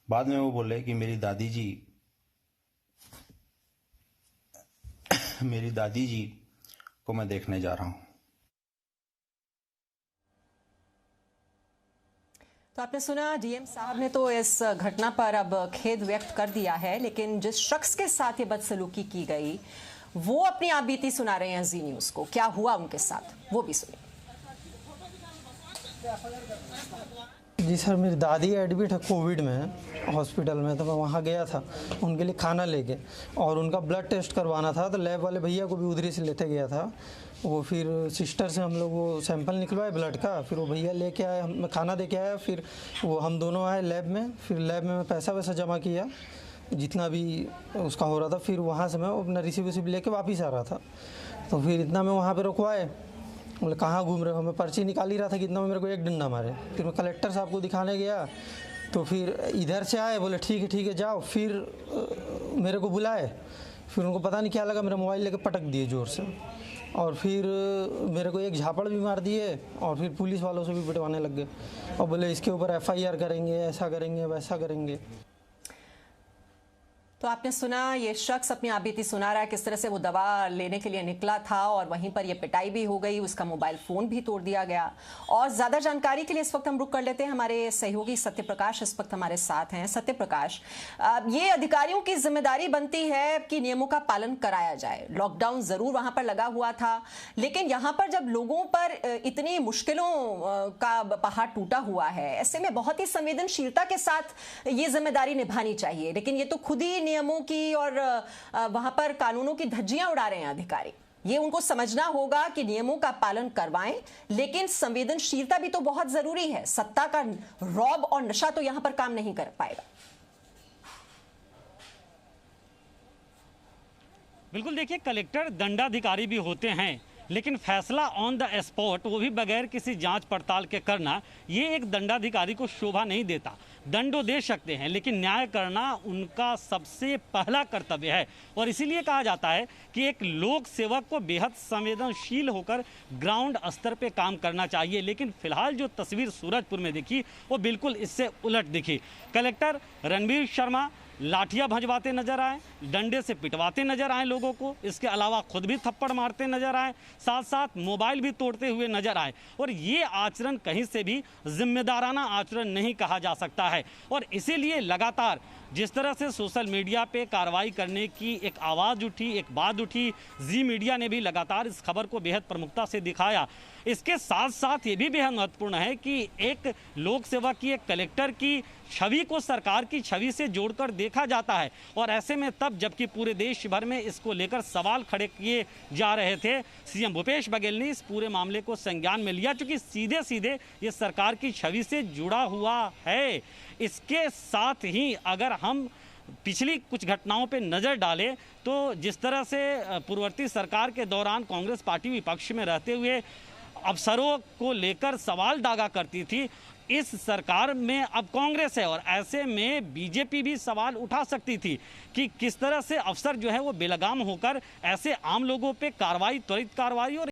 बाद में वो बोले कि मेरी दादी जी को मैं देखने जा रहा हूँ। तो आपने सुना, डीएम साहब ने तो इस घटना पर अब खेद व्यक्त कर दिया है, लेकिन जिस शख्स के साथ ये बदसलूकी की गई वो अपनी आप बीती सुना रहे हैं जी न्यूज़ को। क्या हुआ उनके साथ वो भी सुनिए। जी सर, मेरी दादी एडमिट है कोविड में हॉस्पिटल में, तो मैं वहाँ गया था उनके लिए खाना लेके, और उनका ब्लड टेस्ट करवाना था, तो लैब वाले भैया को भी उधर से लेते गया था। वो फिर सिस्टर से हम लोग वो सैंपल निकलवाए ब्लड का, फिर वो भैया लेके आए, मैं खाना दे के आया, फिर वो हम दोनों आए लैब में, फिर लैब में मैं पैसा वैसा जमा किया जितना भी उसका हो रहा था, फिर वहाँ से मैं अपना रिसीव लेके वापस आ रहा था। तो फिर इतना मैं वहाँ पर रुकवाए, बोले कहाँ घूम रहे हो, मैं पर्ची निकाल ही रहा था कि इतना में मेरे को एक डंडा मारे। फिर मैं कलेक्टर साहब को दिखाने गया, तो फिर इधर से आए, बोले ठीक है जाओ, फिर मेरे को बुलाए, फिर उनको पता नहीं क्या लगा, मेरा मोबाइल लेके पटक दिए ज़ोर से, और फिर मेरे को एक झापड़ भी मार दिए, और फिर पुलिस वालों से भी पिटवाने लग गए, और बोले इसके ऊपर FIR करेंगे, ऐसा करेंगे वैसा करेंगे। तो आपने सुना, ये शख्स अपनी आपबीती सुना रहा है किस तरह से वो दवा लेने के लिए निकला था और वहीं पर ये पिटाई भी हो गई, उसका मोबाइल फोन भी तोड़ दिया गया। और ज्यादा जानकारी के लिए इस वक्त हम रुक कर लेते हैं, हमारे सहयोगी सत्य प्रकाश इस वक्त हमारे साथ हैं। सत्य प्रकाश, ये अधिकारियों की जिम्मेदारी बनती है कि नियमों का पालन कराया जाए। लॉकडाउन जरूर वहां पर लगा हुआ था, लेकिन यहां पर जब लोगों पर इतनी मुश्किलों का पहाड़ टूटा हुआ है, ऐसे में बहुत ही संवेदनशीलता के साथ ये जिम्मेदारी निभानी चाहिए। लेकिन ये तो खुद ही नियमों की और वहां पर कानूनों की धज्जियां उड़ा रहे हैं अधिकारी। ये उनको समझना होगा कि नियमों का पालन करवाएं, लेकिन संवेदनशीलता भी तो बहुत जरूरी है। सत्ता का रौब और नशा तो यहां पर काम नहीं कर पाएगा। बिल्कुल, देखिए, कलेक्टर दंडाधिकारी भी होते हैं, लेकिन फैसला ऑन द स्पॉट, वो भी बगैर किसी जांच पड़ताल के करना, ये एक दंडाधिकारी को शोभा नहीं देता। दंडो दे सकते हैं, लेकिन न्याय करना उनका सबसे पहला कर्तव्य है। और इसीलिए कहा जाता है कि एक लोक सेवक को बेहद संवेदनशील होकर ग्राउंड स्तर पे काम करना चाहिए। लेकिन फिलहाल जो तस्वीर सूरजपुर में दिखी वो बिल्कुल इससे उलट दिखी। कलेक्टर रणबीर शर्मा लाठियां भंजवाते नजर आए, डंडे से पिटवाते नजर आए लोगों को, इसके अलावा खुद भी थप्पड़ मारते नजर आए, साथ साथ मोबाइल भी तोड़ते हुए नजर आए। और ये आचरण कहीं से भी जिम्मेदाराना आचरण नहीं कहा जा सकता है। और इसीलिए लगातार जिस तरह से सोशल मीडिया पे कार्रवाई करने की एक आवाज़ उठी, एक बात उठी, जी मीडिया ने भी लगातार इस खबर को बेहद प्रमुखता से दिखाया। इसके साथ साथ ये भी बेहद महत्वपूर्ण है कि एक लोक सेवा की, एक कलेक्टर की छवि को सरकार की छवि से जोड़कर देखा जाता है। और ऐसे में तब, जबकि पूरे देश भर में इसको लेकर सवाल खड़े किए जा रहे थे, सीएम भूपेश बघेल ने इस पूरे मामले को संज्ञान में लिया, क्योंकि सीधे सीधे ये सरकार की छवि से जुड़ा हुआ है। इसके साथ ही अगर हम पिछली कुछ घटनाओं पे नज़र डालें तो जिस तरह से पूर्ववर्ती सरकार के दौरान कांग्रेस पार्टी विपक्ष में रहते हुए अफसरों को लेकर सवाल दागा करती थी, इस सरकार में अब कांग्रेस है, और ऐसे में बीजेपी भी सवाल उठा सकती थी कि किस तरह से अफसर जो है वो बेलगाम होकर ऐसे आम लोगों पे कार्रवाई, त्वरित कार्रवाई और